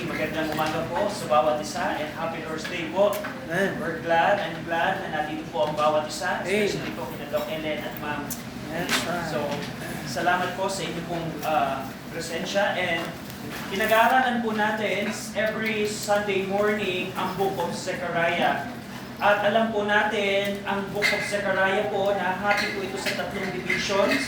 magandang umaga po sa bawat isa and happy Lord's Day po. Amen. I'm glad na nandito po ang bawat isa, Hey. especially po kina Doc Ellen at Ma'am. That's right. So, salamat po sa inyo pong presensya and pinag-aaralan po natin every Sunday morning ang Book of Zechariah. At alam po natin, ang Book of Zechariah po, nahati po ito sa tatlong divisions.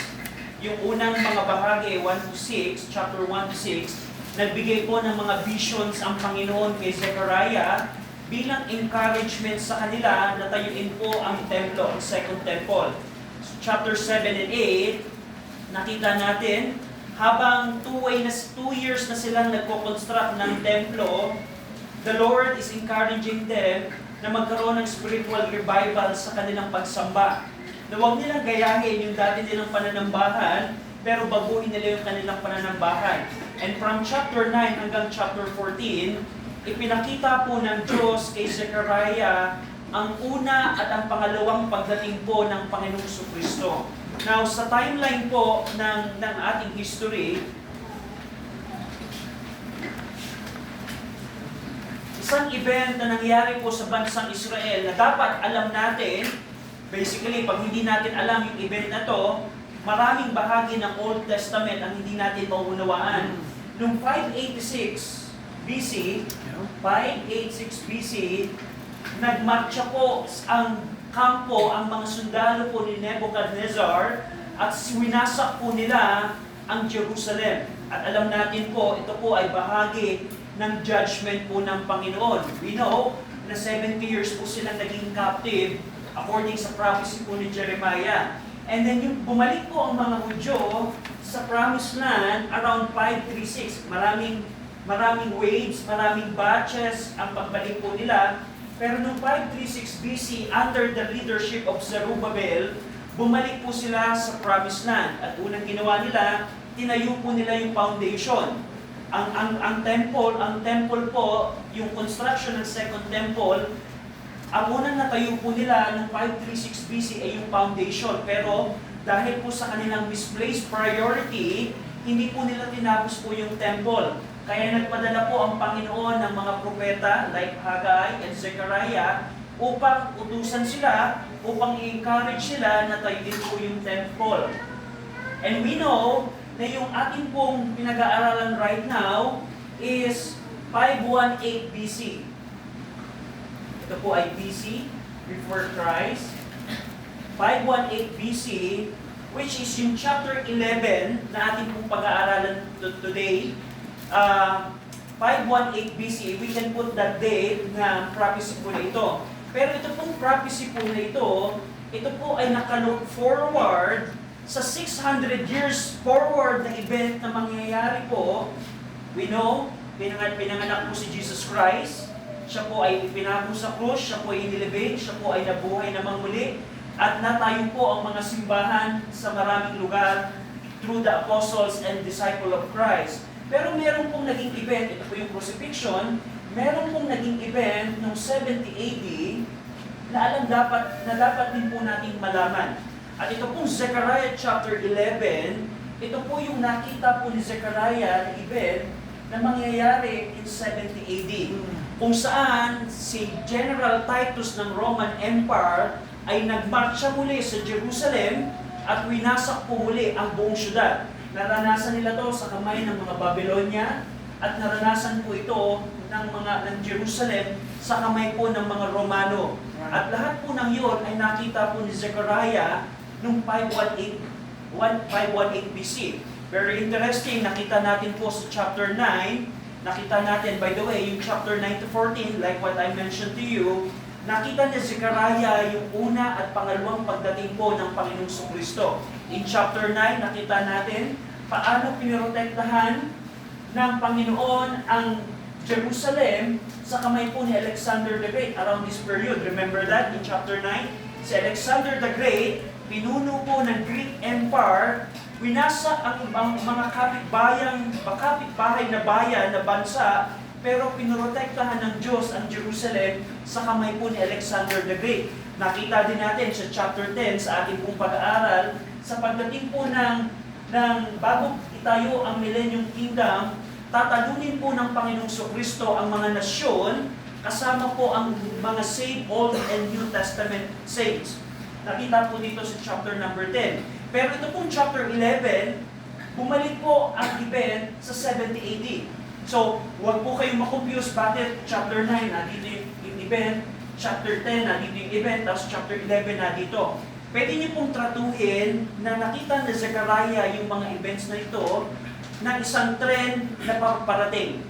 Yung unang mga bahagi, 1 to 6, chapter 1 to 6, nagbigay po ng mga visions ang Panginoon kay Zechariah bilang encouragement sa kanila na tayuin po ang templo, ang second temple. So, chapter 7 and 8, nakita natin, habang 2 years na silang nagko-construct ng templo, the Lord is encouraging them na magkaroon ng spiritual revival sa kanilang pagsamba. Na huwag nilang gayahin yung dati nilang pananambahan, pero baguhin nila yung kanilang pananambahan. And from chapter 9 hanggang chapter 14, ipinakita po ng Diyos kay Zechariah ang una at ang pangalawang pagdating po ng Panginoong Jesucristo. Now, sa timeline po ng ating history, isang event na nangyari po sa bansang Israel na dapat alam natin. Basically, pag hindi natin alam yung event na to, maraming bahagi ng Old Testament ang hindi natin mauunawaan. Noong 586 BC, nagmarcha po ang kampo, ang mga sundalo po ni Nebuchadnezzar at winasak po nila ang Jerusalem. At alam natin po, ito po ay bahagi ng judgment po ng Panginoon. We know na 70 years po silang naging captive according sa prophecy po ni Jeremiah. And then yung bumalik po ang mga Hudyo sa promised land around 536. Maraming waves, maraming batches ang pagbalik po nila. Pero noong 536 BC, under the leadership of Zerubbabel, bumalik po sila sa promised land. At unang ginawa nila, tinayo po nila yung foundation. Ang temple po, yung construction ng second temple, ang unang natayo po nila noong 536 BC ay yung foundation. Pero dahil po sa kanilang misplaced priority, hindi po nila tinapos po yung temple. Kaya nagpadala po ang Panginoon ng mga propeta like Haggai and Zechariah upang utusan sila, upang i-encourage sila na tayuin po yung temple. And we know na yung ating pong pinag-aaralan right now is 518 BC. Ito po ay BC, before Christ. 518 BC, which is yung chapter 11 na ating pong pag-aaralan today. 518 BC, we can put that date na prophecy po na ito. Pero ito pong prophecy po na ito po ay nakalook forward sa 600 years forward na event na mangyayari po. We know, pinanganak po si Jesus Christ. Siya po ay ipinako sa krus, siya po ay inilibing, siya po ay nabuhay namang muli, at natayo po ang mga simbahan sa maraming lugar through the apostles and disciple of Christ. Pero meron pong naging event, ito po yung crucifixion, meron pong naging event noong 70 AD na dapat din po nating malaman. At ito pong Zechariah chapter 11, ito po yung nakita po ni Zechariah na event na mangyayari in 70 AD. Kung saan si General Titus ng Roman Empire ay nagmarcha muli sa Jerusalem at winasak po muli ang buong syudad. Naranasan nila to sa kamay ng mga Babylonia at naranasan po ito ng Jerusalem sa kamay po ng mga Romano. At lahat po ng iyon ay nakita po ni Zechariah noong 518 BC. Very interesting, nakita natin po sa chapter 9. Nakita natin, by the way, yung chapter 9 to 14, like what I mentioned to you, nakita ni Zechariah yung una at pangalawang pagdating po ng Panginoong Jesucristo. In chapter 9, nakita natin paano pinoprotektahan ng Panginoon ang Jerusalem sa kamay po ni Alexander the Great around this period. Remember that in chapter 9? Si Alexander the Great, pinuno po ng Greek Empire, winasa ang mga kapitbahay na bayan na bansa, pero pinrotektahan ng Diyos ang Jerusalem sa kamay po ni Alexander the Great. Nakita din natin sa chapter 10 sa ating pong pag-aaral, sa pagdating po ng bago itayo ang Millennium Kingdom, tatalunin po ng Panginoong Kristo ang mga nasyon, kasama po ang mga saved Old and New Testament saints. Nakita po dito sa chapter number 10. Pero ito pong chapter 11, bumalik po ang event sa 70 AD. So, huwag po kayong makonfuse bakit chapter 9 na dito yung event, chapter 10 na dito yung event, tapos chapter 11 na dito. Pwede niyo pong tratuhin na nakita ni Zechariah yung mga events na ito na isang trend na parating.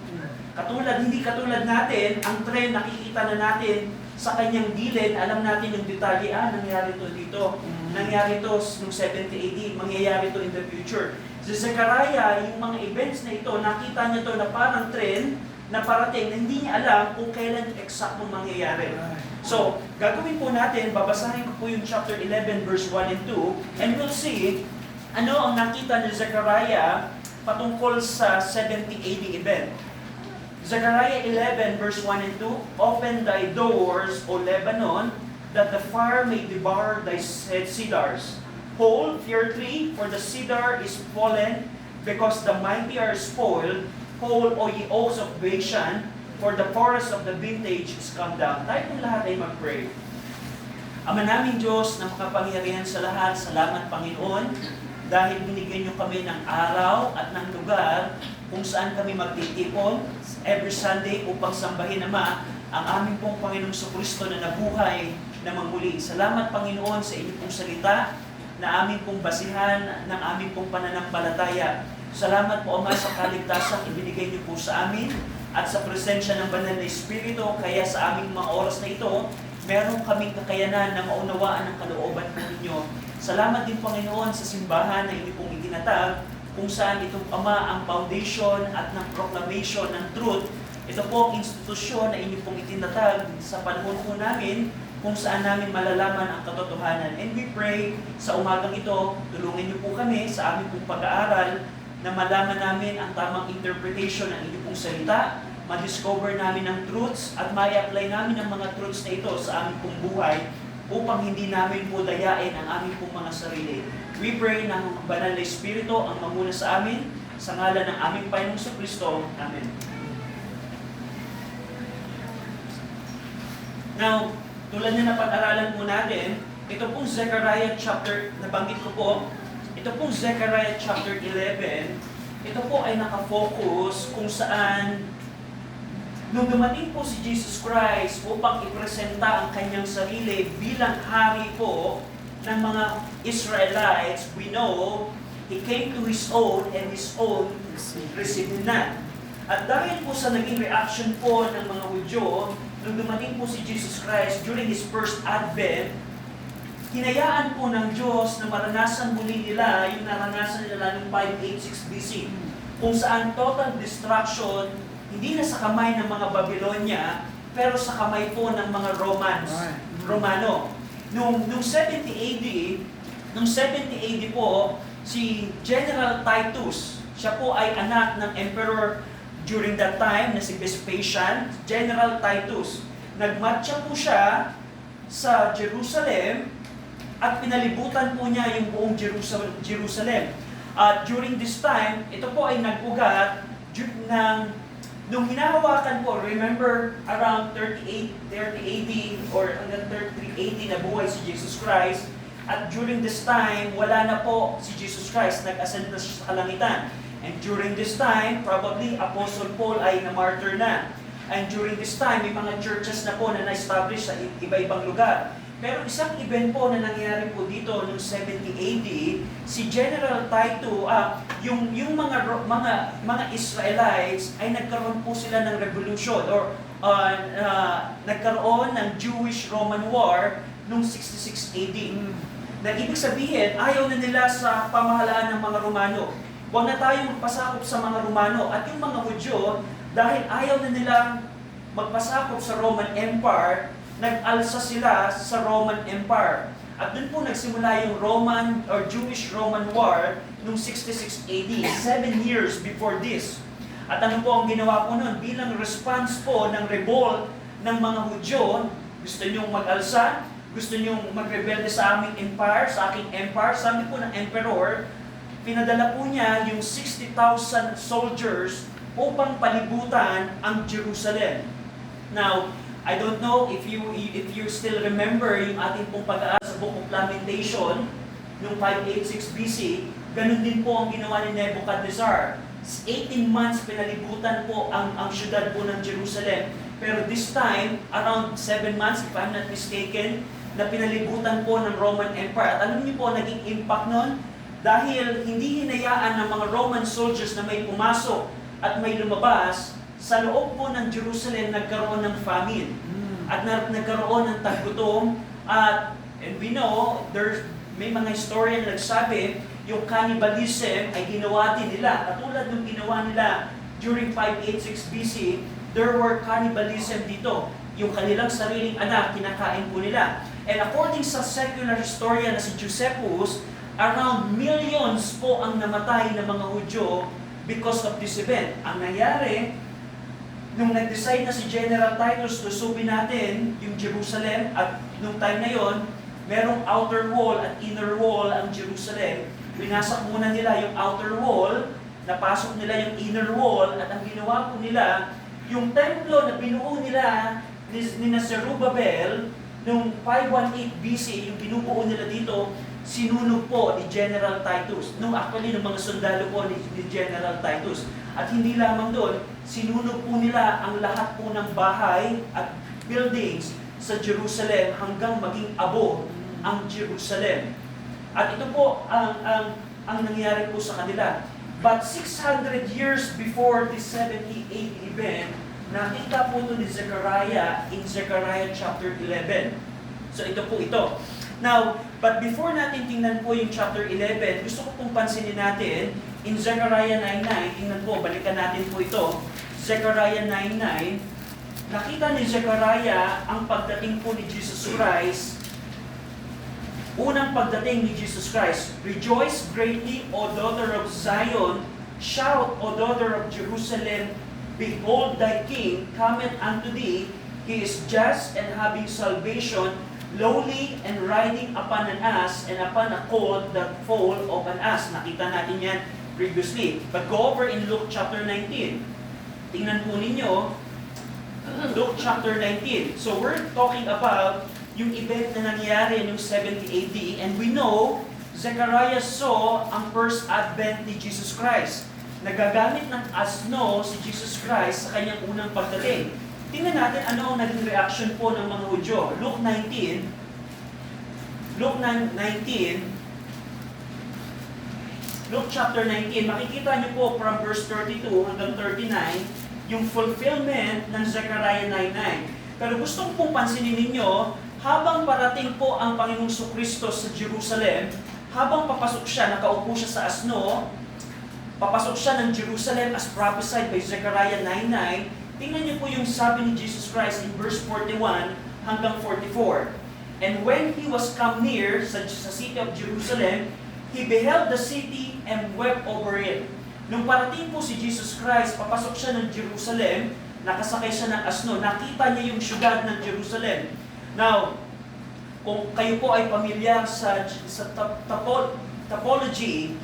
Hindi katulad natin, ang trend nakikita na natin sa kanyang gilid, alam natin yung detalye, nangyari to dito, nangyari to noong 70 AD, mangyayari to in the future. Si Zechariah, yung mga events na ito, nakita niya to na parang trend na parating na hindi niya alam kung kailan eksaktong mangyayari. So, gagawin po natin, babasahin ko po yung chapter 11 verse 1 and 2, and we'll see ano ang nakita ni Zechariah patungkol sa 70 AD event. Zechariah 11 verse 1 and 2, "Open thy doors, O Lebanon, that the fire may devour thy cedars. Hold, fear tree, for the cedar is fallen, because the mighty are spoiled. Hold, O ye oaks of Bashan, for the forest of the vintage is come down." Tayo po lahat ay mag-pray. Ama namin Diyos na makapangyarihan sa lahat, salamat Panginoon, dahil binigyan niyo kami ng araw at ng lugar kung saan kami magtitipon every Sunday upang sambahin, Ama, ang aming pong Panginoong Kristo na nabuhay na magmuli. Salamat Panginoon sa inyong pong salita na aming pong basihan ng aming pong pananampalataya. Salamat po Ama sa kaligtasang ibinigay niyo po sa amin at sa presensya ng Banal na Espiritu, kaya sa aming mga oras na ito, meron kaming kakayanan na maunawaan ang kalooban po ninyo. Salamat din Panginoon sa simbahan na inyo pong itinatag, kung saan itong Ama ang foundation at ng proclamation ng truth. Ito po ang institusyon na inyo pong itinatag sa panahon po namin, kung saan namin malalaman ang katotohanan. And we pray sa umagang ito, tulungan niyo po kami sa aming pong pag-aaral na malaman namin ang tamang interpretation ng inyong pong salita, ma-discover namin ang truths at ma-apply namin ang mga truths na ito sa aming pong buhay upang hindi namin po dayain ang aming pong mga sarili. We pray na ang Banal na Espiritu ang mamuna sa amin, sa ngalan ng aming Panginoong Kristo. Amen. Now, tulad na napag-aralan po natin, ito pong Zechariah chapter, nabanggit ko po, ito pong Zechariah chapter 11, ito po ay nakafocus kung saan nung dumating po si Jesus Christ upang ipresenta ang kanyang sarili bilang hari po ng mga Israelites, we know, He came to His own and His own received Him not. At dahil po sa naging reaction po ng mga Hudyo, nung dumating po si Jesus Christ during His first advent, hinayaan po ng Diyos na maranasan muli nila yung naranasan nila noong 586 BC, kung saan total destruction, hindi na sa kamay ng mga Babylonia, pero sa kamay po ng mga Romano. Nung 70 AD po, si General Titus, siya po ay anak ng emperor during that time na si Vespasian, General Titus. Nagmarcha po siya sa Jerusalem at pinalibutan po niya yung buong Jerusalem. At during this time, ito po ay nag-ugat nung hinahawakan po, remember, around 30 AD or hanggang 33 AD na buhay si Jesus Christ. At during this time, wala na po si Jesus Christ, nag-ascend na siya sa kalangitan. And during this time, probably Apostle Paul ay na-martyr na. And during this time, may mga churches na po na na-establish sa iba-ibang lugar. Pero isang event po na nangyari po dito noong 70 AD, si General Titus, yung mga Israelites ay nagkaroon po sila ng revolution or nagkaroon ng Jewish-Roman War noong 66 AD. Na ibig sabihin, ayaw na nila sa pamahalaan ng mga Romano. Huwag na tayong magpasakop sa mga Romano. At yung mga Hudyo, dahil ayaw na nilang magpasakop sa Roman Empire, nag-alsa sila sa Roman Empire. At doon po nagsimula yung Roman or Jewish-Roman War noong 66 AD, 7 years before this. At ano po ang ginawa po noon? Bilang response po ng revolt ng mga Hudyo, gusto nyong mag-alsa, gusto nyong magrebelde sa aming empire, sa aking empire, sabi po ng emperor, pinadala po niya yung 60,000 soldiers upang palibutan ang Jerusalem. Now, I don't know if you still remember yung ating pong pag-aaral sa Book of Lamentation noong 586 BC, ganun din po ang ginawa ni Nebuchadnezzar. 18 months pinalibutan po ang syudad po ng Jerusalem. Pero this time, around 7 months, if I'm not mistaken, na pinalibutan po ng Roman Empire. At alam niyo po, naging impact nun? Dahil hindi hinayaan ng mga Roman soldiers na may pumasok at may lumabas, sa loob po ng Jerusalem nagkaroon ng famine. At nagkaroon ng taggutom. And we know, may mga historian na nagsabi, yung cannibalism ay ginawa din nila. Katulad ng ginawa nila during 586 BC, there were cannibalism dito. Yung kanilang sariling anak, kinakain po nila. And according sa secular historian na si Josephus, around millions po ang namatay ng mga Hudyo because of this event. Ang nangyari, nung nag-decide na si General Titus, lusubin natin yung Jerusalem, at nung time na yon, merong outer wall at inner wall ang Jerusalem. Winasak muna nila yung outer wall, napasok nila yung inner wall, at ang ginawa po nila, yung templo na binuo nila ni Zerubbabel, noong 518 BC, yung binubuo nila dito, sinunog po ni General Titus. Actually, ng mga sundalo po ni General Titus. At hindi lamang doon, sinunog po nila ang lahat po ng bahay at buildings sa Jerusalem hanggang maging abo ang Jerusalem. At ito po ang nangyari po sa kanila. But 600 years before this 70 AD event, nakita po ito ni Zechariah in Zechariah chapter 11. So ito po ito. Now, but before natin tingnan po yung chapter 11, gusto ko pong pansinin natin in Zechariah 9:9, tingnan po, balikan natin po ito. Zechariah 9:9, nakita ni Zechariah ang pagdating po ni Jesus Christ. Unang pagdating ni Jesus Christ. Rejoice greatly, O daughter of Zion. Shout, O daughter of Jerusalem. Behold, thy king cometh unto thee. He is just and having salvation, lowly and riding upon an ass, and upon a colt, the foal of an ass. Nakita natin yan previously. But go over in Luke chapter 19. Tingnan po ninyo, Luke chapter 19. So we're talking about yung event na nangyari noong 70 AD, and we know Zechariah saw ang first advent ni Jesus Christ. Nagagamit ng asno si Jesus Christ sa kanyang unang pagdating. Tingnan natin ano ang naging reaction po ng mga Hudyo. Luke 19, Luke chapter 19, makikita niyo po from verse 32 hanggang 39, yung fulfillment ng Zechariah 9:9. Pero gusto ko pong pansinin ninyo, habang parating po ang Panginoong Kristo sa Jerusalem, habang papasok siya, nakaupo siya sa asno, papasok siya ng Jerusalem as prophesied by Zechariah 9:9, tingnan niyo po yung sabi ni Jesus Christ in verse 41 hanggang 44. And when he was come near sa city of Jerusalem, he beheld the city and wept over it. Nung parating po si Jesus Christ, papasok siya ng Jerusalem, nakasakay siya ng asno, nakita niya yung syudad ng Jerusalem. Now, kung kayo po ay pamilyar sa topology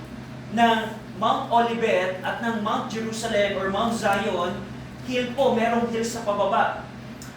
ng Mount Olivet at ng Mount Jerusalem or Mount Zion, hill po, merong hill sa pababa.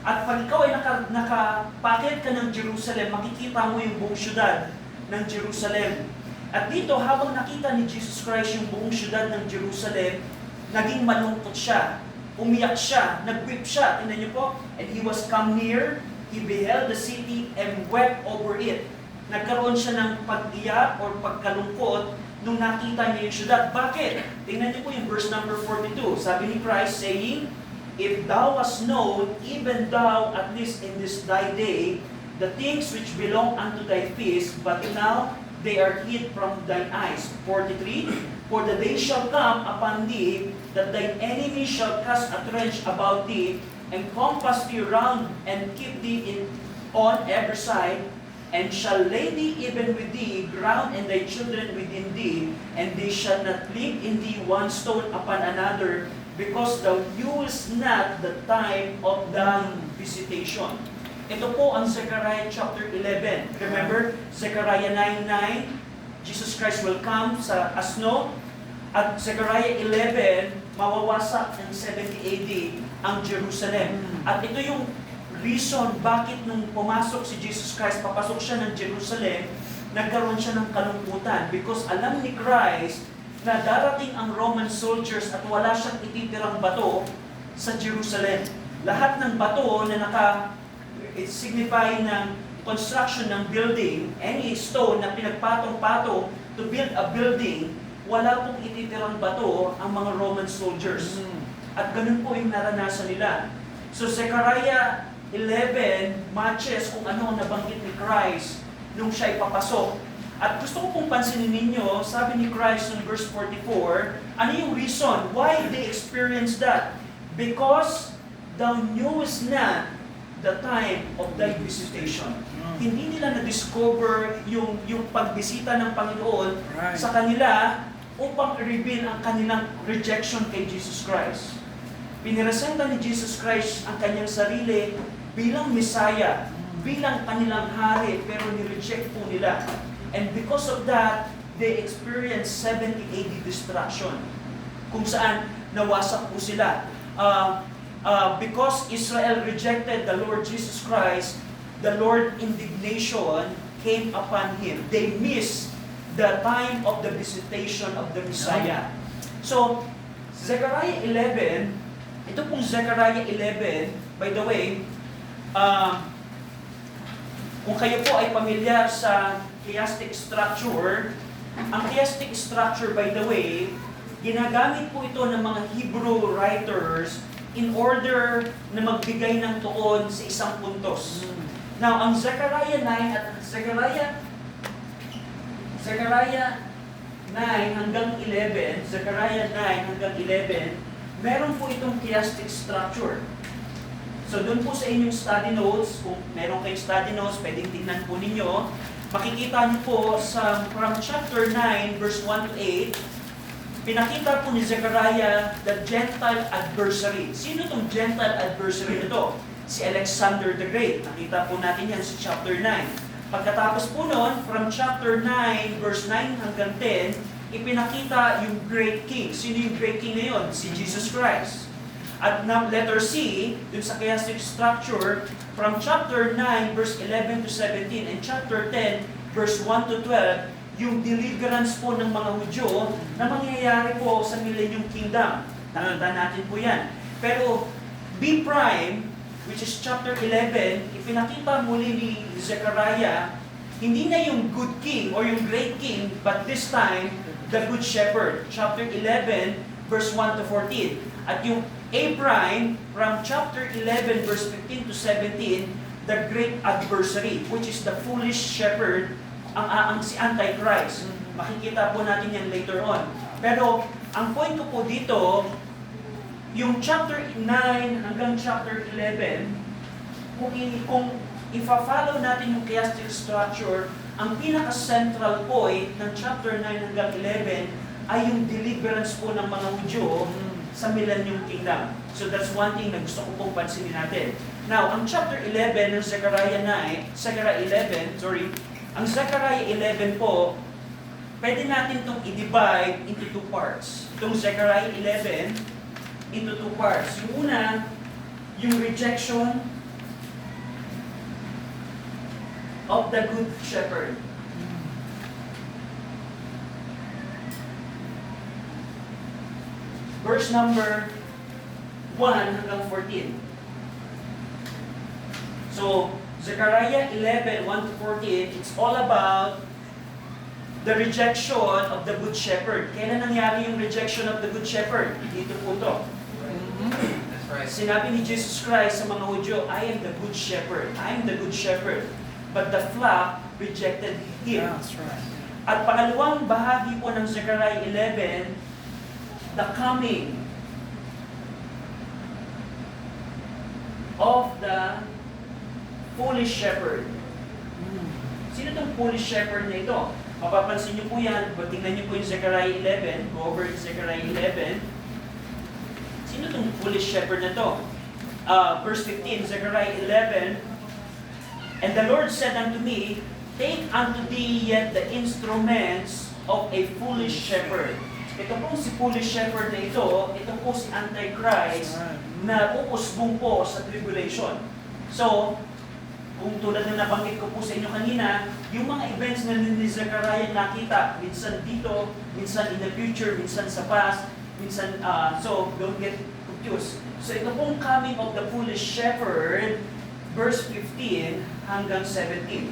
At pag ikaw ay nakapakit ka ng Jerusalem, makikita mo yung buong syudad ng Jerusalem. At dito, habang nakita ni Jesus Christ yung buong syudad ng Jerusalem, naging malungkot siya, umiyak siya, nag-weep siya. Tingnan niyo po, and he was come near, he beheld the city and wept over it. Nagkaroon siya ng pag-iyak or pagkalungkot nung nakita niya yung syudad. Bakit? Tingnan niyo po yung verse number 42. Sabi ni Christ saying, if thou hast known, even thou at least in this thy day, the things which belong unto thy feast, but now they are hid from thine eyes. 43, for the day shall come upon thee, that thine enemy shall cast a trench about thee, and compass thee round, and keep thee on every side, and shall lay thee even with thee ground, and thy children within thee, and they shall not leave in thee one stone upon another, because thou knewest not the time of thy visitation. Ito po ang Zechariah chapter 11. Remember, Zechariah 9:9, Jesus Christ will come sa asno. At Zechariah 11, mawawasak ng 70 AD ang Jerusalem. At ito yung reason bakit nung pumasok si Jesus Christ, papasok siya ng Jerusalem, nagkaroon siya ng kalungkutan. Because alam ni Christ na darating ang Roman soldiers at wala siyang ititirang bato sa Jerusalem. Lahat ng bato na signify ng construction ng building, any stone na pinagpatong-patong to build a building, wala pong ititirang bato ang mga Roman soldiers. At ganun po yung naranasan nila. So Zechariah 11 matches kung ano ang nabanggit ni Christ nung siya ipapasok. At gusto ko pong pansinin ninyo, sabi ni Christ in verse 44, ano yung reason why they experienced that? Because thou knewest not the time of thy visitation. Hindi nila na-discover yung pagbisita ng Panginoon sa kanila upang i-reveal ang kanilang rejection kay Jesus Christ. Piniresenta ni Jesus Christ ang kanyang sarili bilang Messiah, bilang kanilang hari, pero ni-reject po nila. And because of that, they experienced 70 AD destruction, kung saan nawasak po sila. Because Israel rejected the Lord Jesus Christ, the Lord indignation came upon him. They missed the time of the visitation of the Messiah. So, Zechariah 11, ito pong Zechariah 11, by the way, kung kayo po ay pamilyar sa chiastic structure, ang chiastic structure, by the way, ginagamit po ito ng mga Hebrew writers in order na magbigay ng tuon sa isang puntos. Now, ang Zechariah 9 at Zechariah 9 hanggang 11, Zechariah 9 hanggang 11, meron po itong chiastic structure. So, doon po sa inyong study notes, kung meron kayong study notes, pwedeng tingnan po ninyo, makikita niyo po sa from chapter 9, verse 1 to 8, pinakita po ni Zechariah the Gentile adversary. Sino itong Gentile adversary nito? Si Alexander the Great. Nakita po natin yan sa chapter 9. Pagkatapos po noon, from chapter 9, verse 9 hanggang 10, ipinakita yung Great King. Sino yung Great King ngayon? Si Jesus Christ. At letter C, dun sa chiastic structure, from chapter 9, verse 11 to 17, and chapter 10, verse 1 to 12, yung deliverance po ng mga Hudyo na mangyayari po sa Millennium Kingdom. Nakita natin po yan. Pero B prime, which is chapter 11, ipinakita muli ni Zechariah, hindi na yung good king or yung great king, but this time, the good shepherd. Chapter 11, verse 1 to 14. At yung A prime, from chapter 11, verse 15 to 17, the great adversary, which is the foolish shepherd, ang si Antichrist. Makikita po natin yan later on. Pero, ang point ko po dito, yung chapter 9 hanggang chapter 11, kung ifa-follow natin yung chiastic structure, ang pinaka-central point ng chapter 9 hanggang 11 ay yung deliverance po ng mga Hudyo sa Millennium Kingdom. So that's one thing na gusto ko pong pansinin natin. Now, ang chapter 11 ng Zechariah 11, ang Zechariah 11 po, pwede natin itong i-divide into two parts. Itong Zechariah 11 into two parts. Yung una, yung rejection of the good shepherd. Verse number 1 hanggang 14. So, Zechariah 11, 1 to 14, it's all about the rejection of the good shepherd. Kailan nangyari yung rejection of the good shepherd? Dito po ito. That's right. Sinabi ni Jesus Christ sa mga Hudyo, I am the good shepherd. I am the good shepherd. But the flock rejected him. That's right. At pangalawang bahagi po ng Zechariah 11, the coming of the foolish shepherd. Sino itong foolish shepherd na ito? Mapapansin niyo po yan, tingnan niyo po yung Zechariah 11, go over to Zechariah 11. Sino itong foolish shepherd na ito? Verse 15, Zechariah 11, and the Lord said unto me, take unto thee yet the instruments of a foolish shepherd. ito pong si foolish shepherd na ito po si Antichrist na uusbong po sa tribulation. So, kung tulad na nabanggit ko po sa inyo kanina, yung mga events na ni Zechariah nakita, minsan dito, minsan in the future, minsan sa past, minsan, so don't get confused. So ito pong coming of the foolish shepherd, verse 15 hanggang 17.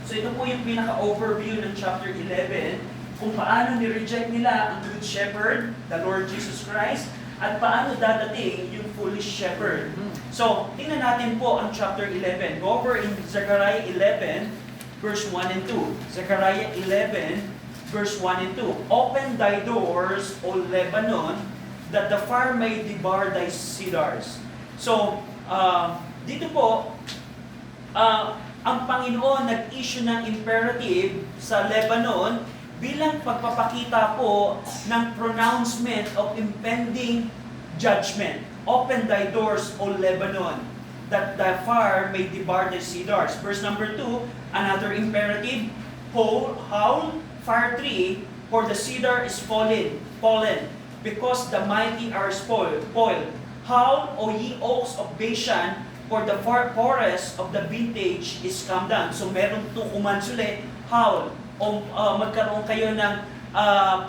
So ito po yung pinaka-overview ng chapter 11, kung paano ni-reject nila ang good shepherd, the Lord Jesus Christ, at paano dadating yung foolish shepherd. So, tingnan natin po ang chapter 11. Go over in Zechariah 11, verse 1 and 2. Zechariah 11, verse 1 and 2. Open thy doors, O Lebanon, that the fire may devour thy cedars. So, dito po, ang Panginoon nag-issue ng imperative sa Lebanon bilang pagpapakita po ng pronouncement of impending judgment. Open thy doors, O Lebanon, that the fire may devour the cedars. Verse number 2, another imperative, howl, fire tree, for the cedar is fallen, because the mighty are spoiled. Howl, O ye oaks of Bashan, for the forest of the vintage is come down. So merong tukuman sulit, howl, o magkaroon kayo ng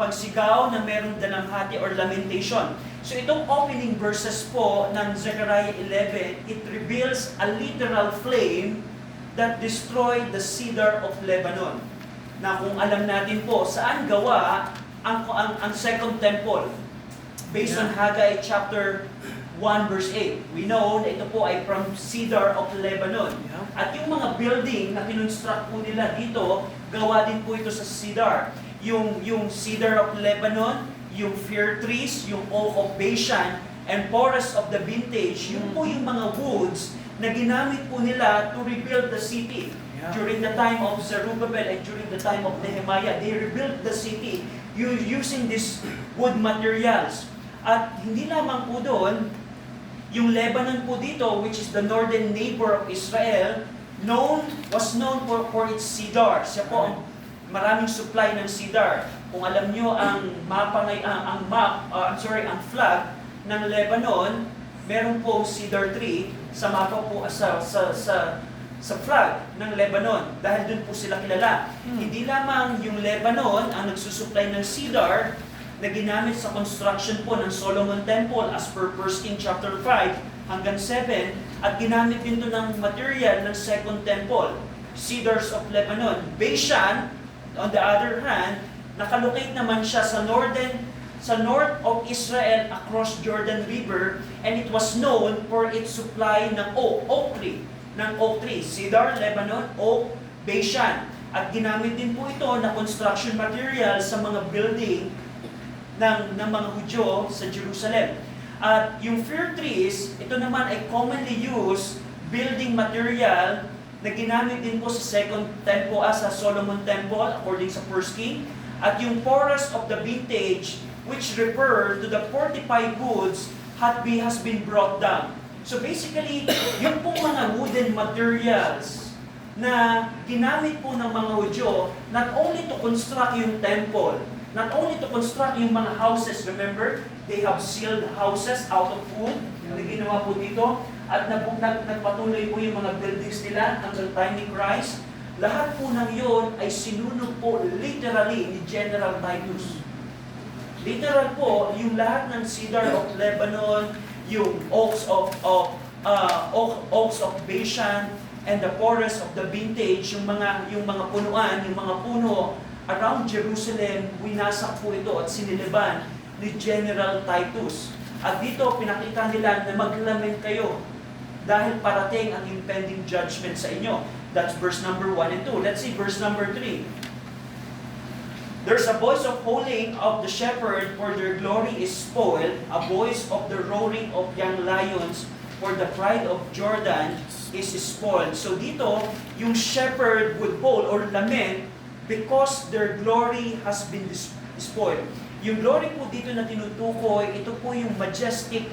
pagsigaw na merong dalamhati or lamentation. So itong opening verses po ng Zechariah 11, it reveals a literal flame that destroyed the cedar of Lebanon. Na kung alam natin po, saan gawa ang second temple? Based on Haggai chapter 1 verse 8. We know na ito po ay from cedar of Lebanon. At yung mga building na kinonstruct po nila dito, gawa din po ito sa cedar. Yung cedar of Lebanon, yung fir trees, yung oak of Bashan, and forest of the vintage, yun po yung mga woods na ginamit po nila to rebuild the city. During the time of Zerubbabel and during the time of Nehemiah, they rebuilt the city using these wood materials. At hindi lamang po doon, yung Lebanon po dito, which is the northern neighbor of Israel, was known for its cedar. Siya po ang maraming supply ng cedar. Kung alam nyo ang ang flag ng Lebanon, meron po cedar tree sa mapa po sa flag ng Lebanon dahil doon po sila kilala. Hindi lamang yung Lebanon ang nagsusupply ng cedar na ginamit sa construction po ng Solomon Temple as per 1 Kings chapter 5 hanggang 7, at ginamit din to ng material ng Second Temple, cedars of Lebanon. Bashan, on the other hand, nakalocate naman siya sa north of Israel across Jordan River, and it was known for its supply ng oak tree, cedar, Lebanon, oak, Bashan. At ginamit din po ito na construction material sa mga building ng mga Hudyo sa Jerusalem. At yung fir trees, ito naman ay commonly used building material na ginamit din po sa Second Temple, sa Solomon Temple, according sa 1 King. At yung forest of the vintage, which refer to the fortified woods, has been brought down. So basically, yung pong mga wooden materials na ginamit po ng mga Hudyo, not only to construct yung temple, not only to construct yung mga houses, remember, they have sealed houses out of wood, na ginawa po dito, at nagpatuloy po yung mga buildings nila until time ni Christ. Lahat po ng yun ay sinunog po literally ni General Titus. Literal po, yung lahat ng cedar of Lebanon, yung oaks of Bashan, and the forest of the vintage, yung mga punuan, yung mga puno around Jerusalem, winasak po ito at siniliban ni General Titus. At dito, pinakita nila na maglament kayo dahil parating ang impending judgment sa inyo. That's verse number 1 and 2. Let's see verse number 3. There's a voice of howling of the shepherd, for their glory is spoiled, a voice of the roaring of young lions, for the pride of Jordan is spoiled. So dito, yung shepherd would howl or lament because their glory has been spoiled. Yung glory po dito na tinutukoy, ito po yung majestic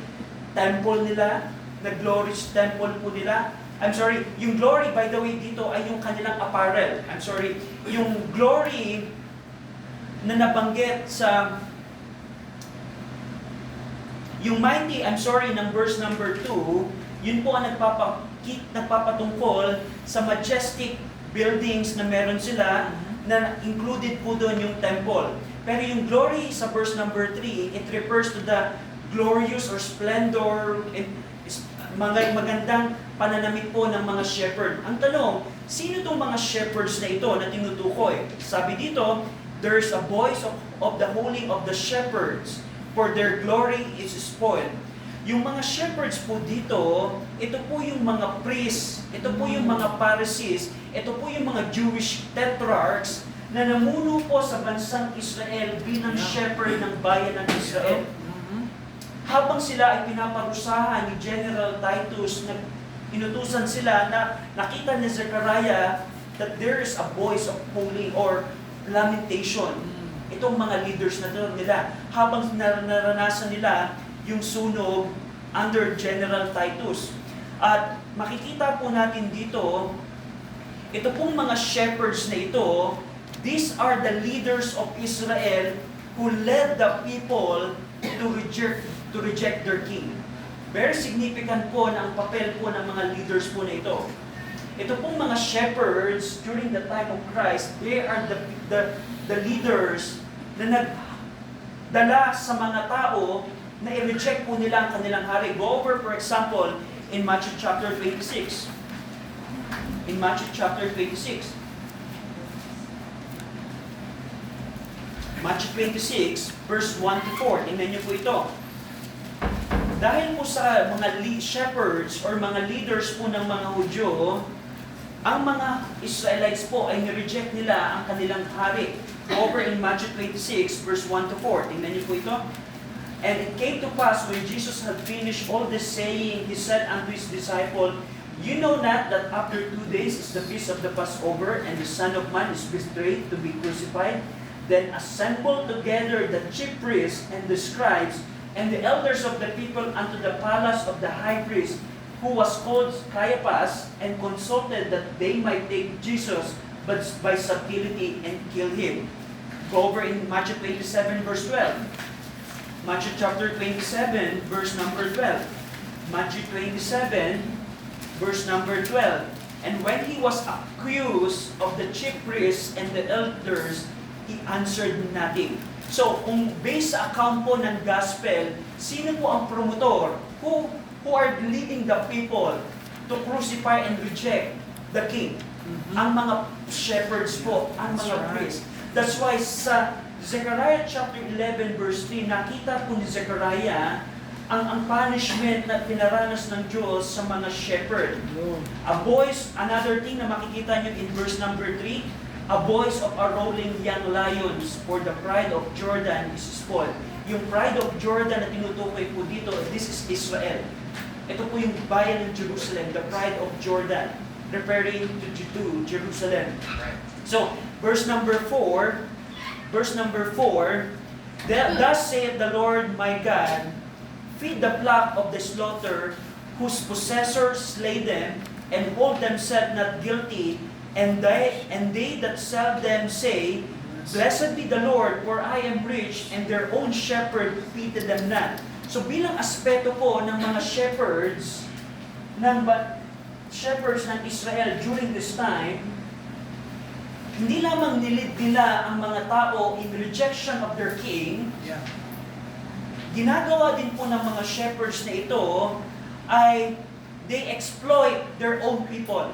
temple nila, na glorious temple po nila. I'm sorry, yung glory, by the way, dito ay yung kanilang apparel. I'm sorry, yung glory na nabanggit sa Yung mighty, ng verse number 2, yun po ang nagpapatungkol sa majestic buildings na meron sila, na included po doon yung temple. Pero yung glory sa verse number 3, it refers to the glorious or splendor, mga magandang pananamit po ng mga shepherd. Ang tanong, sino itong mga shepherds na ito na tinutukoy? Sabi dito, there's a voice of the holy of the shepherds, for their glory is spoiled. Yung mga shepherds po dito, ito po yung mga priests, ito po yung mga Pharisees, ito po yung mga Jewish tetrarchs na namuno po sa bansang Israel bilang shepherd ng bayan ng Israel. Habang sila ay pinaparusahan ni General Titus, na inutusan sila na nakita ni Zechariah that there is a voice of holy or lamentation. Itong mga leaders na nila, habang naranasan nila yung sunog under General Titus. At makikita po natin dito, ito pong mga shepherds na ito, these are the leaders of Israel who led the people to reject their king. Very significant po na ang papel po ng mga leaders po na ito. Ito pong mga shepherds during the time of Christ, they are the leaders na nagdala sa mga tao na i-reject po nila ang kanilang hari. Go over, for example, in Matthew chapter 26. In Matthew chapter 26. Matthew 26, verse 1 to 4. Tingnan niyo po ito. Dahil po sa mga shepherds or mga leaders po ng mga Hudyo, ang mga Israelites po ay nireject nila ang kanilang hari. Go over in Matthew 26, verse 1 to 4. Tingnan niyo po ito. And it came to pass, when Jesus had finished all this saying, He said unto His disciple, You know not that after 2 days is the feast of the Passover, and the Son of Man is betrayed to be crucified? Then assembled together the chief priests and the scribes and the elders of the people unto the palace of the high priest, who was called Caiaphas, and consulted that they might take Jesus but by subtlety and kill Him. Go over in Matthew 27, verse 12. Matthew chapter 27, verse number 12. Matthew 27, verse number 12. And when He was accused of the chief priests and the elders, He answered nothing. So, kung based sa account po ng gospel, sino po ang promotor? Who are leading the people to crucify and reject the king? Ang mga shepherds po, ang mga priests. That's why sa Zechariah chapter 11 verse 3, nakita po ni Zechariah ang punishment na pinaranas ng Diyos sa mga shepherd. A voice, another thing na makikita nyo in verse number 3, a voice of a rolling young lions, for the pride of Jordan is spoiled. Yung pride of Jordan na tinutukoy po dito, this is Israel. Ito po yung bayan ng Jerusalem, the pride of Jordan, referring to Jerusalem. So, verse number 4, Thus saith the Lord my God, Feed the flock of the slaughter, whose possessors slay them, and hold themselves not guilty, and they that sell them say, Blessed be the Lord, for I am rich, and their own shepherd feedeth them not. So bilang aspeto po ng mga shepherds ng Israel during this time, hindi lamang nilid nila ang mga tao in rejection of their king, ginagawa din po ng mga shepherds na ito ay they exploit their own people.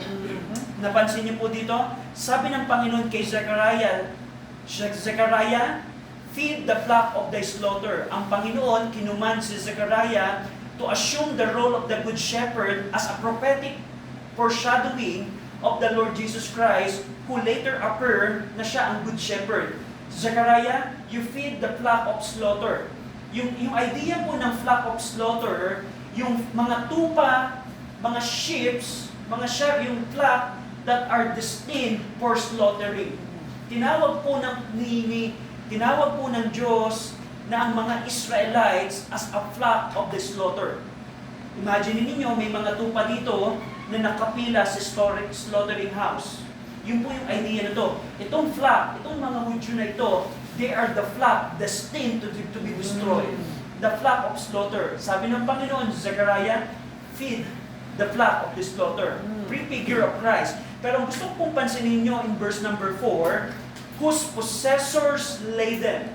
Napansin niyo po dito? Sabi ng Panginoon kay Zechariah, feed the flock of thy slaughter. Ang Panginoon kinuman si Zechariah to assume the role of the good shepherd as a prophetic foreshadowing of the Lord Jesus Christ, who later appeared na siya ang good shepherd. Zechariah, you feed the flock of slaughter. Yung idea po ng flock of slaughter, yung mga tupa, mga sheep, yung flock that are destined for slaughtering. Tinawag po ng Diyos na ang mga Israelites as a flock of the slaughter. Imagine niyo may mga tupa dito na nakapila sa slaughtering house. Yun po yung idea na to. Itong flock, itong mga Hudyo na ito, they are the flock destined to be destroyed. the flock of slaughter. Sabi ng Panginoon, Zechariah, feed the flock of the slaughter. Prefigure of Christ. Pero ang gusto kong pansinin nyo in verse number 4, whose possessors lay them.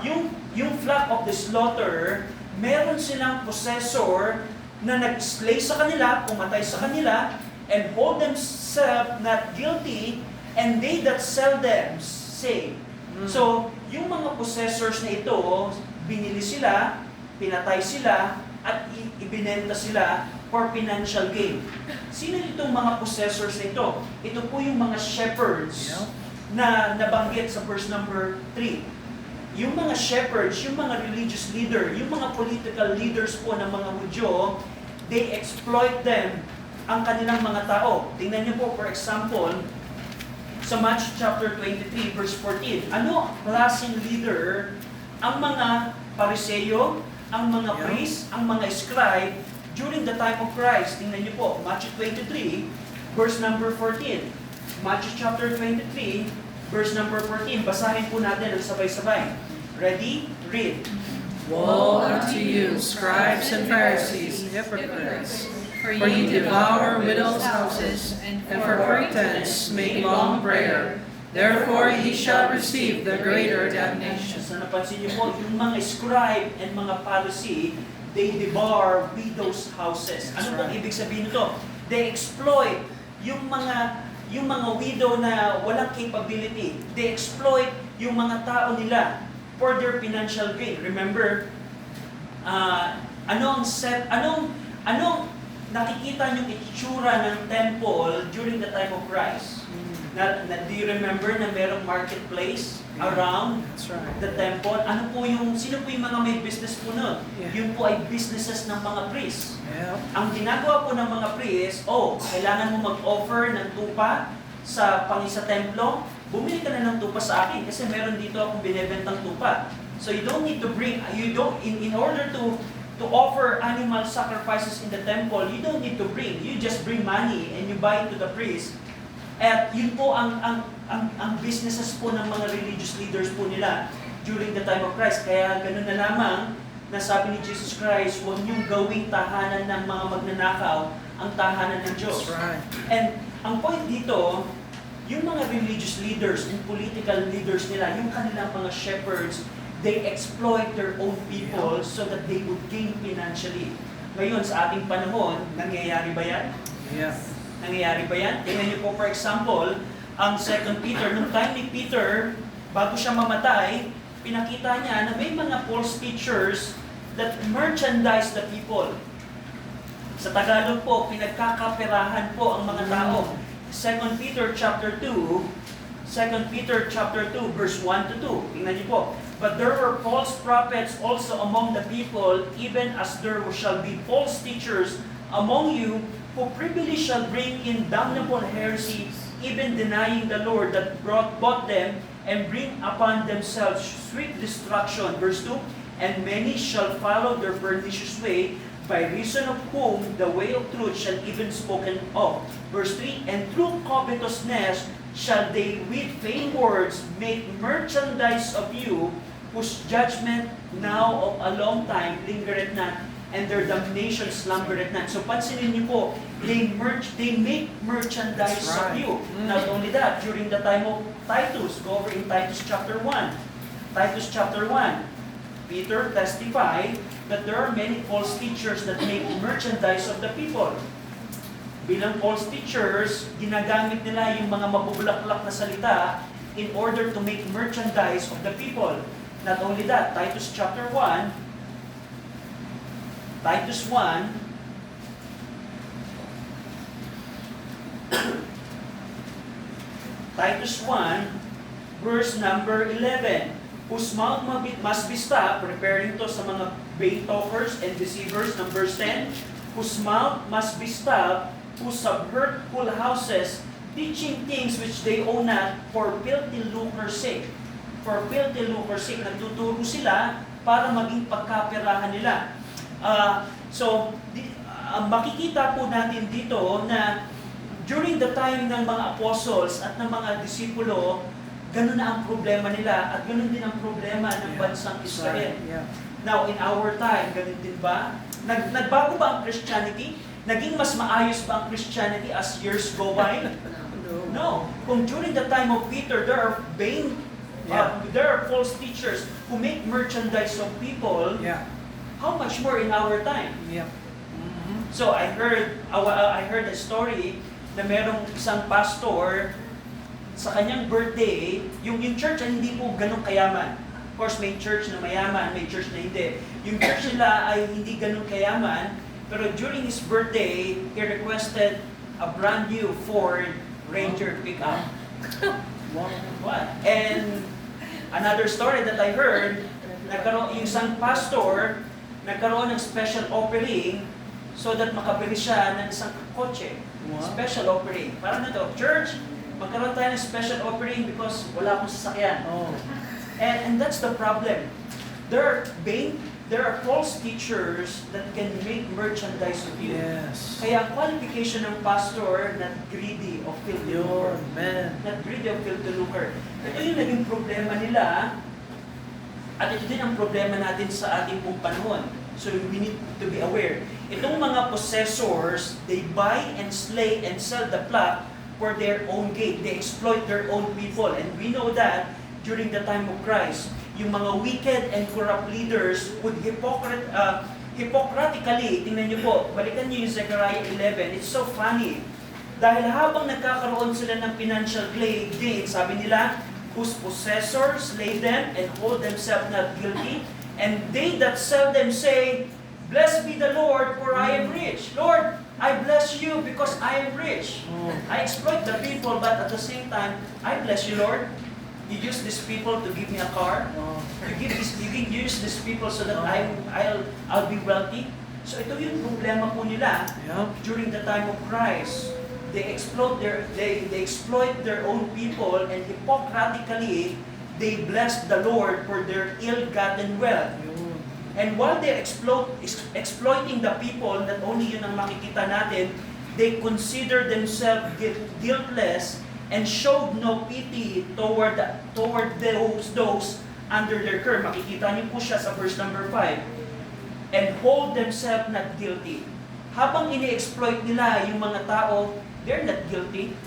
Yung flock of the slaughter, meron silang possessor na nag-slay sa kanila, pumatay sa kanila, and hold themselves not guilty, and they that sell them say. So, yung mga possessors na ito, binili sila, pinatay sila, at ibinenta sila for financial gain. Sino itong mga possessors na ito? Ito po yung mga shepherds na nabanggit sa verse number 3. Yung mga shepherds, yung mga religious leader, yung mga political leaders po ng mga Hudyo, they exploit them, ang kanilang mga tao. Tingnan niyo po, for example, sa Matthew chapter 23, verse 14. Ano klaseng leader ang mga Pariseyo, ang mga priest, ang mga scribe during the time of Christ? Tingnan niyo po, Matthew 23, verse number 14. Matthew chapter 23, verse number 14. Basahin po natin ang sabay-sabay. Ready? Read. Woe unto you, scribes and Pharisees, hypocrites! For ye devour widows' houses, and for pretense make long prayer. Therefore ye shall receive the greater damnation. Sa napansin niyo po, yung mga scribe and mga Pharisee, they devour widows' houses. Ano bang ibig sabihin nito? They exploit yung mga widow na walang capability. They exploit yung mga tao nila for their financial gain. Remember, anong nakikita niyong itsura ng temple during the time of Christ? Do you remember na merong marketplace around That's right. the temple? Sino po yung mga may business po nun? Yeah. Yun po ay businesses ng mga priests. Yeah. Ang ginagawa po ng mga priests, kailangan mo mag-offer ng tupa sa templo, bumili ka na ng tupa sa akin kasi meron dito akong binebentang tupa. So you don't need to bring, in order to offer animal sacrifices in the temple, you don't need to bring. You just bring money and you buy it to the priest. At yun po ang businesses po ng mga religious leaders po nila during the time of Christ. Kaya ganun na lamang na sabi ni Jesus Christ, huwag niyong gawing tahanan ng mga magnanakaw ang tahanan ng Diyos. That's right. And ang point dito, yung mga religious leaders and political leaders nila, yung kanilang mga shepherds, they exploit their own people so that they would gain financially. Ngayon, sa ating panahon, nangyayari ba yan? Yeah. Nangyayari ba yan? Tingnan niyo po, for example, ang 2 Peter. Nung time ni Peter, bago siya mamatay, pinakita niya na may mga false teachers that merchandise the people. Sa Tagalog po, pinagkakaperahan po ang mga tao. 2 Peter chapter 2, verse 1 to 2. Tingnan niyo po. But there were false prophets also among the people, even as there shall be false teachers among you, who privily shall bring in damnable heresy, even denying the Lord that bought them, and bring upon themselves swift destruction. Verse 2, and many shall follow their pernicious way, by reason of whom the way of truth shall even spoken of. Verse 3, and through covetousness shall they with vain words make merchandise of you, whose judgment now of a long time lingereth not, and their damnation slumbereth not. So pansinin niyo po, they make merchandise of you. Not only that, during the time of Titus, go over in Titus chapter 1. Titus chapter 1, Peter testified that there are many false teachers that make merchandise of the people. Bilang false teachers, ginagamit nila yung mga mabubulaklak na salita in order to make merchandise of the people. Not only that, Titus chapter 1, Titus 1, verse number 11, whose mouth must be stopped, referring to sa mga vain talkers and deceivers, ng verse 10, whose mouth must be stopped, who subvert whole houses, teaching things which they own not, for filthy lucre's sake. For filthy lucre's sake, nagtuturo sila para maging pagkaperahan nila. Makikita po natin dito na during the time ng mga apostles at ng mga disipulo, ganun na ang problema nila at ganun din ang problema ng bansang Israel. Yeah. Now, in our time, ganun din ba? Nagbago ba ang Christianity? Naging mas maayos ba ang Christianity as years go by? No. Kung during the time of Peter, there are there are false teachers who make merchandise of people, Yeah. how much more in our time? Yep. So I heard a story na merong isang pastor sa kanyang birthday, yung church ay hindi po ganun kayaman. Of course, may church na mayaman, may church na hindi. Yung church nila ay hindi ganun kayaman, pero during his birthday, he requested a brand new Ford Ranger pickup. What? And another story that I heard, yung isang pastor, nagkaroon ng special offering so that makabili siya ng isang kotse. Wow. Special offering. Parang nito, church, magkaroon tayo ng special offering because wala akong sasakyan. Oh. And that's the problem. There are false teachers that can make merchandise of you. Yes. Kaya ang qualification ng pastor, not greedy of filthy lucre. Your man. Not greedy of filthy lucre. Ito yung naging problema nila, at ito din ang problema natin sa ating pong panahon. So we need to be aware. Itong mga possessors, they buy and slay and sell the flock for their own gain. They exploit their own people. And we know that during the time of Christ, yung mga wicked and corrupt leaders would hypocritically, tingnan nyo po, balikan nyo yung Zechariah 11, it's so funny. Dahil habang nagkakaroon sila ng financial gain, sabi nila, whose possessors slay them and hold themselves not guilty, and they that sell them say, blessed be the Lord, for I am rich. Lord, I bless you because I am rich. I exploit the people, but at the same time, I bless you, Lord. You use these people to give me a car. You can use these people so that I'll be wealthy. So ito yung problema po nila during the time of Christ. They exploit their own people, and hypocritically they bless the Lord for their ill-gotten wealth. And while they're exploiting the people, not only yun ang makikita natin, they consider themselves guiltless and showed no pity toward those under their care. Makikita niyo po siya sa verse number 5. And hold themselves not guilty. Habang ini-exploit nila yung mga tao, they're not guilty.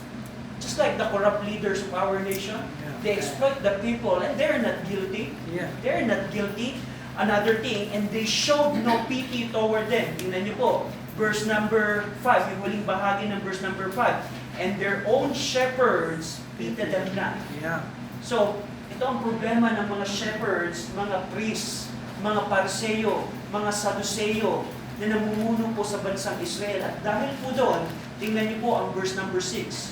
Just like the corrupt leaders of our nation, they exploit the people and they're not guilty. They're not guilty. Another thing, and they showed no pity toward them. Tingnan niyo po, verse number 5, yung huling bahagi ng verse number 5. And their own shepherds pitied them not. So, ito ang problema ng mga shepherds, mga priests, mga Pariseo, mga Saduceo, na namumuno po sa bansang Israel. At dahil po doon, tingnan niyo po ang verse number 6.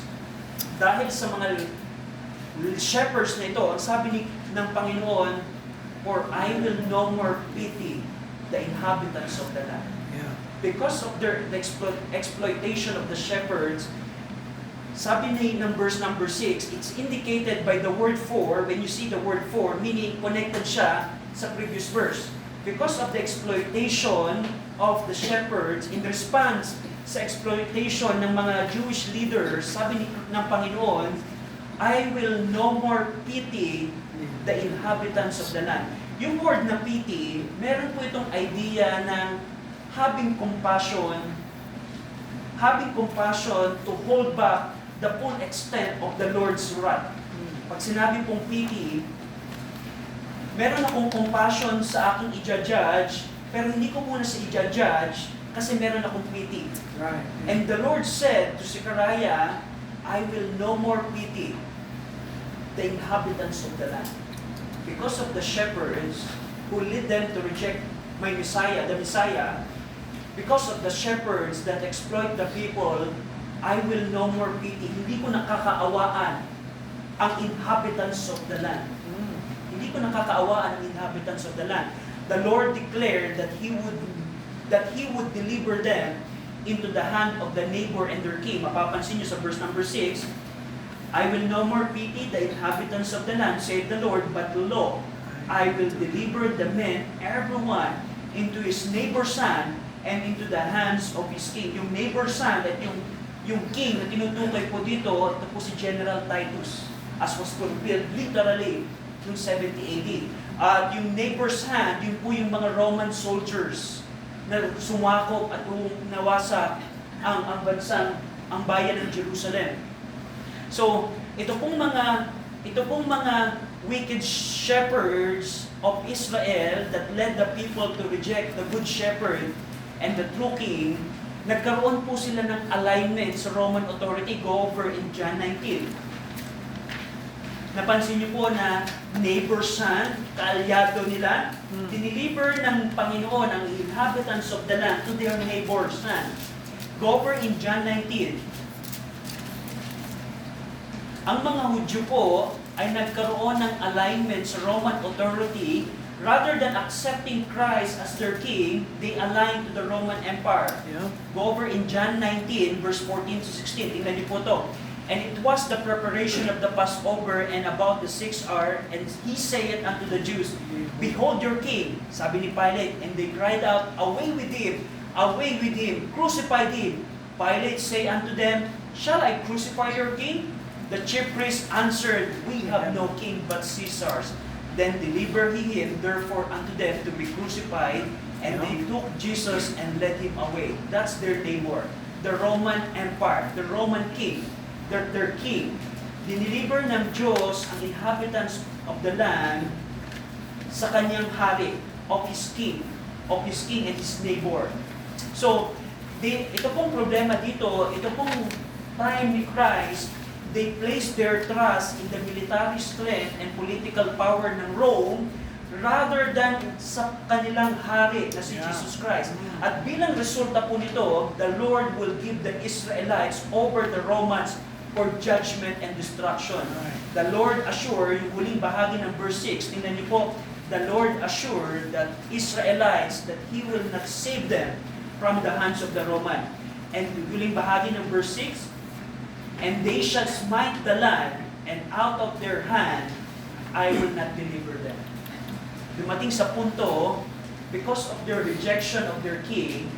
Dahil sa mga shepherds na ito, ang sabi ng Panginoon, for I will no more pity the inhabitants of the land. Because of the exploitation of the shepherds, sabi ng verse number 6, it's indicated by the word for. When you see the word for, meaning connected siya sa previous verse. Because of the exploitation of the shepherds, in response sa exploitation ng mga Jewish leaders, sabi ng Panginoon, I will no more pity the inhabitants of the land. Yung word na pity, meron po itong idea ng having compassion to hold back the full extent of the Lord's wrath. Pag sinabi pong pity, meron akong compassion sa aking i-judge, pero hindi ko muna sa i-judge kasi meron akong pity. And the Lord said to Zechariah, I will no more pity the inhabitants of the land. Because of the shepherds who lead them to reject my Messiah, the Messiah, because of the shepherds that exploit the people, I will no more pity. Hindi ko nakakaawaan ang inhabitants of the land. Hindi ko nakakaawaan ang inhabitants of the land. The Lord declared that He would deliver them into the hand of the neighbor and their king. Mapapansin niyo sa verse number 6, I will no more pity the inhabitants of the land, said the Lord, but lo, I will deliver the men, everyone, into his neighbor's hand and into the hands of his king. Yung neighbor's hand at yung king na tinutukoy po dito, ito po si General Titus, as was fulfilled literally noong 70 AD. At yung neighbor's hand, yun po yung mga Roman soldiers na sumakop at nawasak ang bansang, ang bayan ng Jerusalem. So, ito pong mga wicked shepherds of Israel that led the people to reject the good shepherd and the true king, nagkaroon po sila ng alignment sa Roman authority. Go over in John 19. Napansin niyo po na neighbor's son, kaalyado nila, diniliver ng Panginoon ang inhabitants of the land to their neighbor's son. Go over in John 19. Ang mga Hudyo po ay nagkaroon ng alignment sa Roman authority. Rather than accepting Christ as their king, they aligned to the Roman Empire. Yeah. Go over in John 19, verse 14 to 16. Tingnan niyo po ito. And it was the preparation of the Passover and about the 6th hour, and he saith unto the Jews, Behold your king, sabi ni Pilate, and they cried out, Away with him, crucify him. Pilate say unto them, Shall I crucify your king? The chief priests answered, We have no king but Caesar's. Then deliver he him therefore unto them to be crucified, and they took Jesus and led him away. That's their neighbor, the Roman Empire, the Roman king. Their king. Diniliver ng Diyos ang inhabitants of the land sa kanyang hari, of his king and his neighbor. So, ito pong problema dito, ito pong time ni Christ, they placed their trust in the military strength and political power ng Rome rather than sa kanilang hari na si Jesus Christ. At bilang resulta po nito, the Lord will give the Israelites over the Romans for judgment and destruction. The Lord assured, yung huling bahagi ng verse 6, tingnan niyo po, the Lord assured that Israelites that He will not save them from the hands of the Roman. And yung huling bahagi ng verse 6, and they shall smite the land, and out of their hand I will not deliver them. Dumating sa punto, because of their rejection of their king,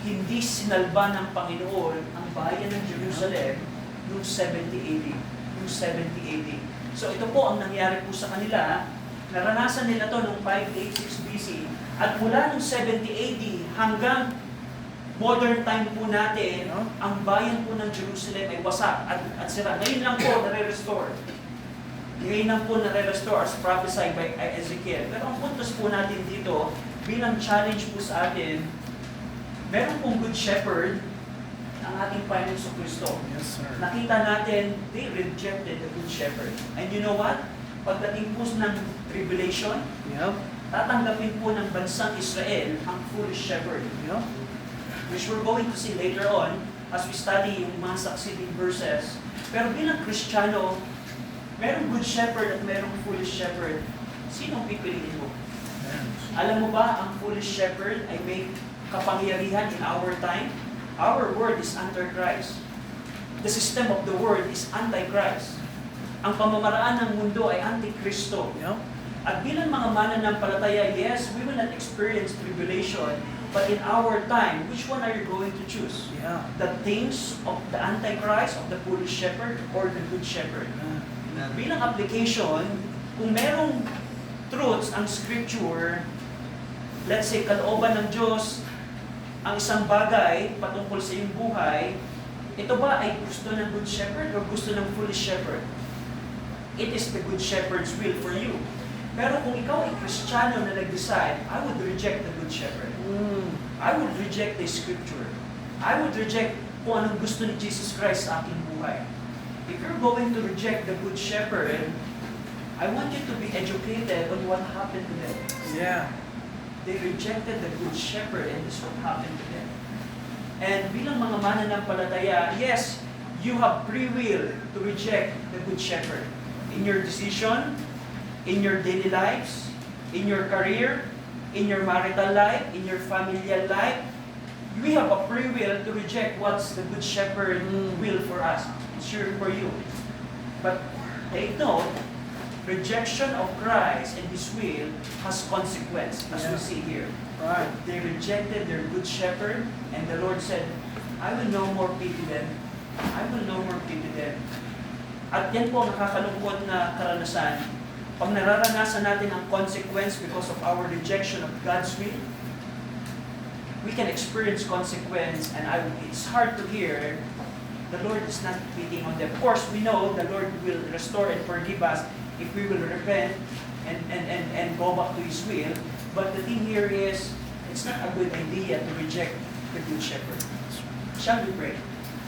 hindi sinalba ng Panginoon ang bayan ng Jerusalem noong 70 AD. So ito po ang nangyari po sa kanila. Naranasan nila to noong 586 BC. At mula noong 70 AD hanggang modern time po natin, ang bayan po ng Jerusalem ay wasak at sira. Ngayon lang po nare-restore. Ngayon lang po nare-restore as prophesied by Ezekiel. Pero ang puntos po natin dito, bilang challenge po sa atin, meron pong good shepherd, ang ating Panginoon sa Kristo. Yes, sir. Nakita natin, they rejected the good shepherd. And you know what? Pagdating po ng tribulation, Yep. tatanggapin po ng bansang Israel ang foolish shepherd. Yep. Which we're going to see later on as we study yung mga succeeding verses. Pero bilang Kristiyano, merong good shepherd at merong foolish shepherd. Sinong pipiliin mo? Alam mo ba, ang foolish shepherd ay may kapangyarihan in our time? Our world is anti-Christ. The system of the world is anti-Christ. Ang pamamaraan ng mundo ay anti-Kristo. Yep. At bilang mga mananampalataya, yes, we will not experience tribulation, but in our time, which one are you going to choose? Yeah. The things of the anti-Christ, of the foolish shepherd, or the good shepherd? Bilang application, kung merong truths ang scripture, let's say, kalooban ng Diyos, ang isang bagay patungkol sa iyong buhay, ito ba ay gusto ng good shepherd o gusto ng foolish shepherd? It is the good shepherd's will for you. Pero kung ikaw ay Kristiyano na nag-decide, I would reject the good shepherd. I would reject the scripture. I would reject kung anong gusto ni Jesus Christ sa aking buhay. If you're going to reject the good shepherd, I want you to be educated on what happened to them. Yeah. They rejected the good shepherd and this is what happened to them. And bilang mga mananampalataya, yes, you have free will to reject the good shepherd. In your decision, in your daily lives, in your career, in your marital life, in your familial life, we have a free will to reject what's the good shepherd will for us. It's sure for you. But take note, rejection of Christ and His will has consequence, as we see here. Right. They rejected their good shepherd, and the Lord said, I will no more pity them. I will no more pity them. At yan po ang nakakalungkot na karanasan. Pag nararanasan natin ang consequence because of our rejection of God's will, we can experience consequence, and it's hard to hear, the Lord is not beating on them. Of course, we know the Lord will restore and forgive us if we will repent and go back to His will. But the thing here is, it's not a good idea to reject the Good Shepherd. Shall we pray?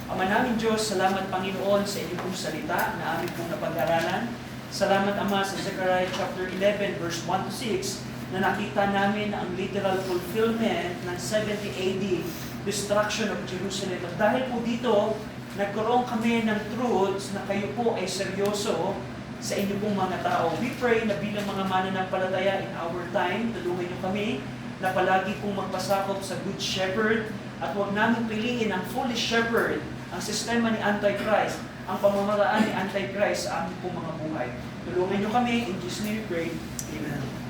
Ama namin Diyos, salamat Panginoon sa inyong pong salita na aming pong napag-aralan. Salamat Ama sa Zechariah chapter 11 verse 1 to 6 na nakita namin ang literal fulfillment ng 70 AD destruction of Jerusalem. At dahil po dito, nagkaroon kami ng truths na kayo po ay seryoso sa inyo pong mga tao. We pray na bilang mga mananampalataya in our time, tulungan niyo kami na palagi pong magpasakop sa Good Shepherd at huwag namin piliin ang foolish shepherd, ang sistema ni Antichrist, ang pamamaraan ni Antichrist sa aming pong mga buhay. Tulungan niyo kami, in Jesus' name we pray. Amen.